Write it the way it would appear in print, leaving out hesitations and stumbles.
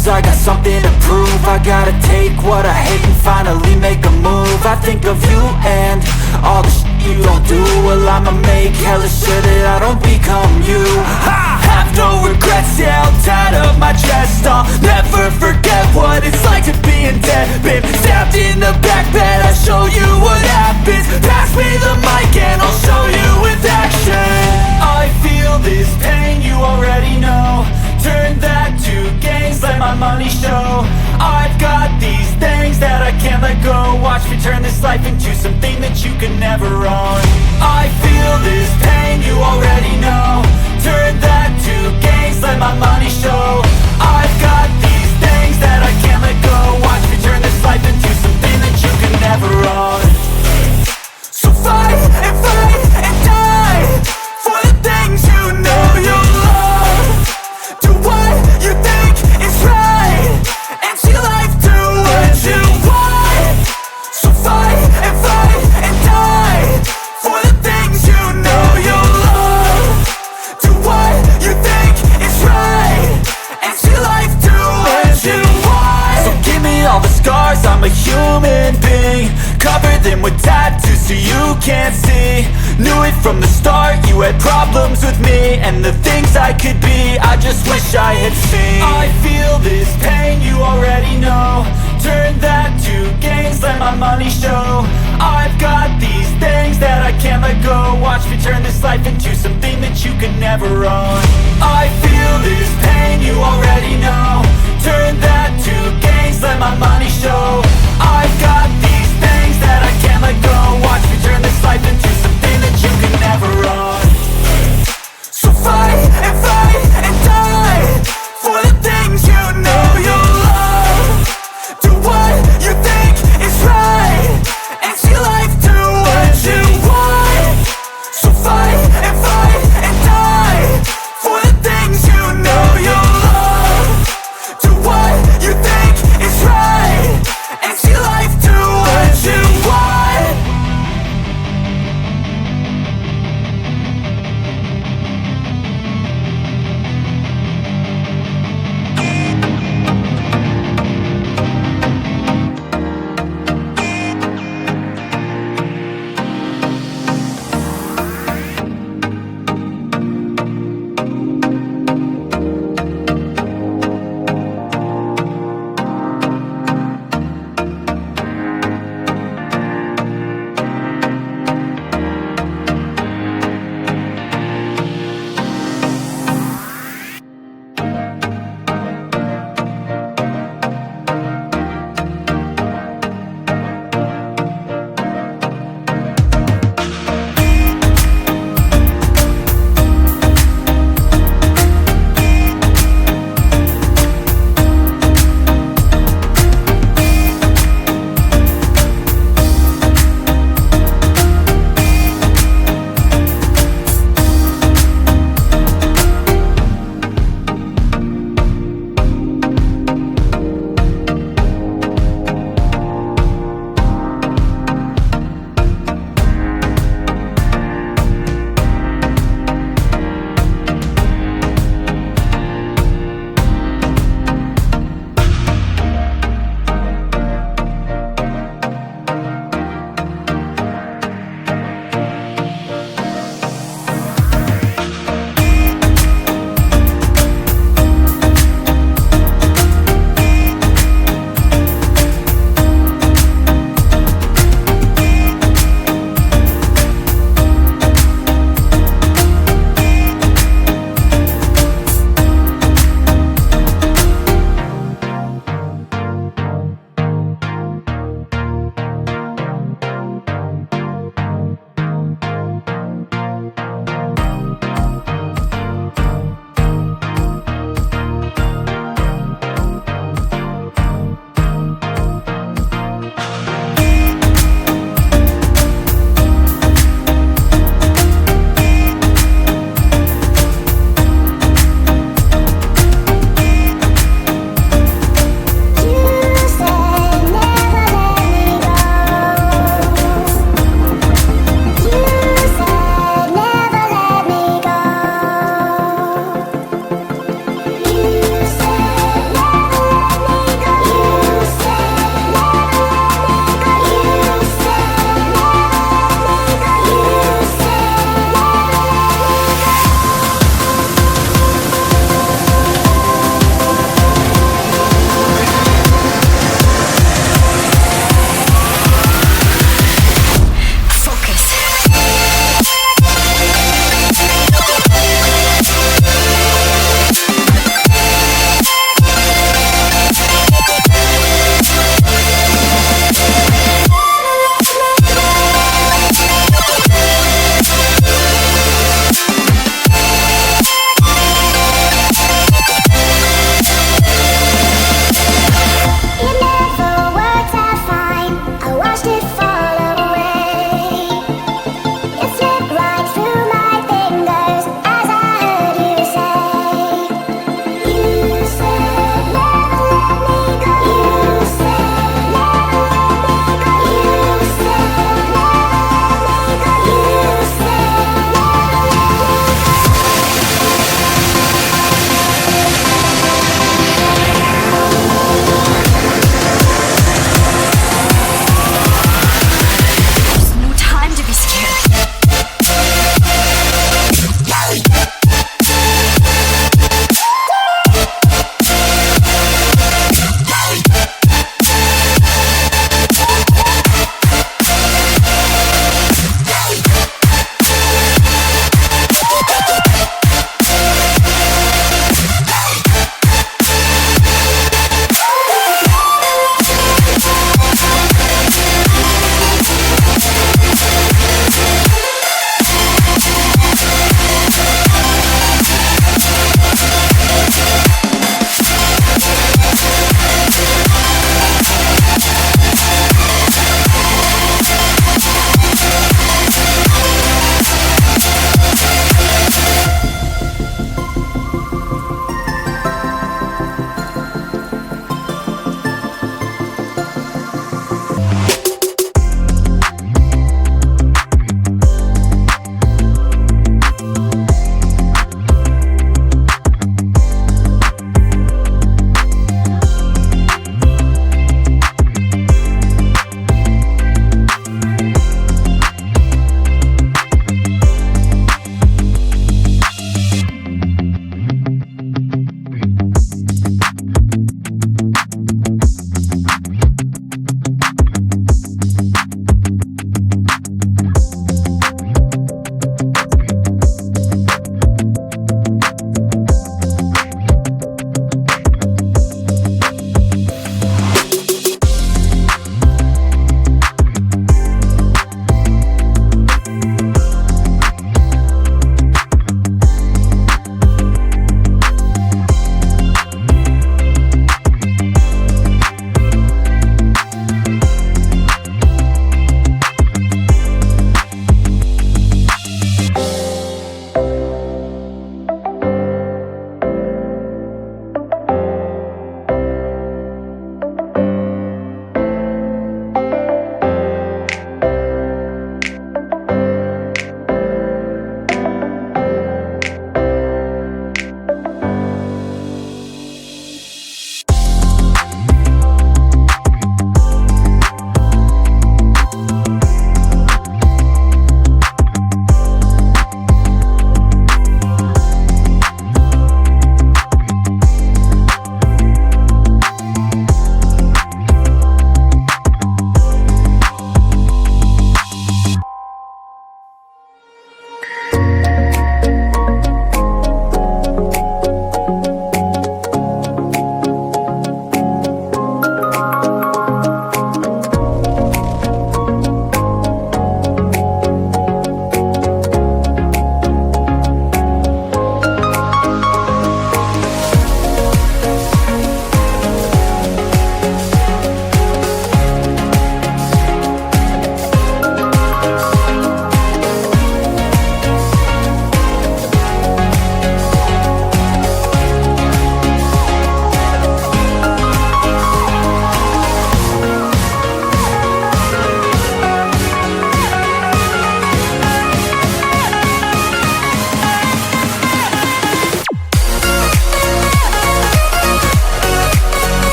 Cause I got something to prove. I gotta take what I hate and finally make a move. I think of you and all the shit you don't do. Well, I'ma make hella sure that I don't become you. I have no regrets, yeah, I'll tie up my chest. I'll never forget what it's like to be in debt. Been stabbed in the back bed, I'll show you what happens. Pass me the mic and I'll show you with action. I feel this pain, you already know. Turn that to gains, let my money show. I've got these things that I can't let go. Watch me turn this life into something that you can never own. I feel this pain, you already know. Turn that to gains, let my money show. I've got these things that I can't let go. Watch me turn this life into something that you can never own. So fight and die for the things you know you love. Do what you think is right and see life do what you want. So fight and die for the things you know you love. Do what you think is right and see life do what you want. So give me all the scars, I'm a human being. Cover them with tattoos so you can't see. Knew it from the start, you had problems with me and the things I could be, I just wish I had seen. I feel this pain, you already know. Turn that to gains, let my money show. I've got these things that I can't let go. Watch me turn this life into something that you can never own. I feel this pain, you already know. Turn that to